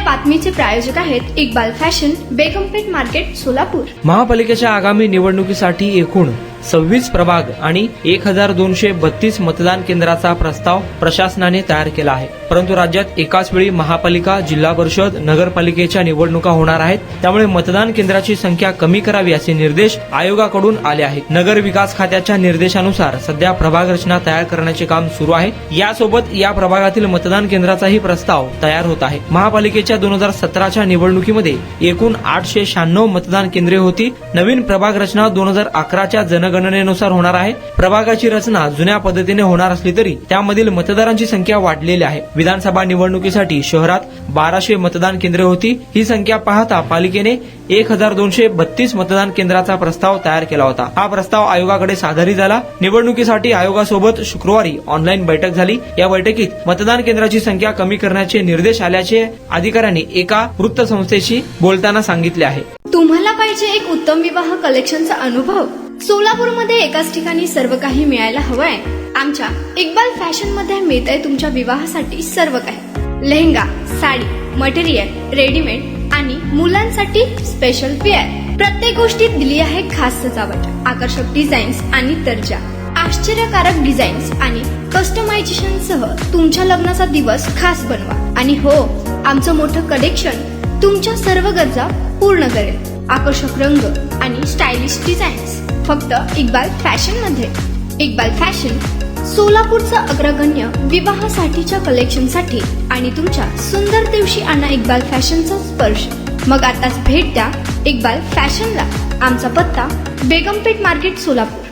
बातमीचे प्रायोजक आहेत Iqbal fashion, बेगमपेठ market, Solapur. महापालिकेच्या आगामी निवडणुकीसाठी एकूण 26 प्रभाग आणि 1232 मतदान केंद्राचा प्रस्ताव प्रशासनाने तयार केला आहे। परंतु राज्यात एकाच वेळी महापालिका, जिल्हा परिषद, नगरपालिकेच्या निवडणुका होणार आहेत, त्यामुळे मतदान केंद्राची संख्या कमी करावी असे निर्देश आयोगाकडून आले आहेत। नगर विकास खात्याच्या निर्देशानुसार सध्या प्रभाग रचना तयार करण्याचे काम सुरू आहे। यासोबत या प्रभागातील मतदान केंद्राचाही प्रस्ताव तयार होत आहे। महापालिकेच्या 2017च्या निवडणुकीमध्ये एकूण 896 मतदान केंद्रे होती। नवीन प्रभाग रचना 2011च्या जनगणनेनुसार होणार आहे। प्रभागाची रचना जुन्या पद्धतीने होणार असली तरी त्यामधील मतदारांची संख्या वाढलेली आहे। विधानसभा निवडणुकीसाठी शहरात 1200 मतदान केंद्रे होती। ही संख्या पाहता पालिकेने 1232 मतदान केंद्राचा प्रस्ताव तयार केला होता। हा प्रस्ताव आयोगाकडे सादर झाला। निवडणुकीसाठी आयोगासोबत शुक्रवारी ऑनलाईन बैठक झाली। या बैठकीत मतदान केंद्राची संख्या कमी करण्याचे निर्देश आल्याचे अधिकाऱ्यांनी एका वृत्तसंस्थेशी बोलताना सांगितले आहे। तुम्हाला पाहिजे एक उत्तम विवाह कलेक्शनचा अनुभव? सोलापूरमध्ये एकाच ठिकाणी सर्व काही मिळायला हवंय। आमच्या इक्बाल फॅशन मध्ये मिळतंय तुमच्या विवाहासाठी सर्व काही। लेहंगा, साडी, मटेरियल, रेडीमेड आणि मुलांसाठी स्पेशल वेअर। प्रत्येक गोष्टीत दिली आहे खास सजावट, आकर्षक डिझाईन्स आणि दर्जा, आश्चर्यकारक डिझाईन्स आणि कस्टमायझेशन सह तुमच्या लग्नाचा दिवस खास बनवा। आणि हो, आमचं मोठं कलेक्शन तुमच्या सर्व गरजा पूर्ण करेल। आकर्षक रंग आणि स्टायलिश डिझाईन्स फक्त इक्बाल फॅशन मध्ये। इक्बाल फॅशन सोलापूरचा अग्रगण्य विवाहासाठीच्या कलेक्शनसाठी आणि तुमच्या सुंदर दिवशी आणा इक्बाल फॅशनचा स्पर्श। मग आताच भेट द्या इक्बाल फॅशनला। आमचा पत्ता बेगमपेठ मार्केट, सोलापूर।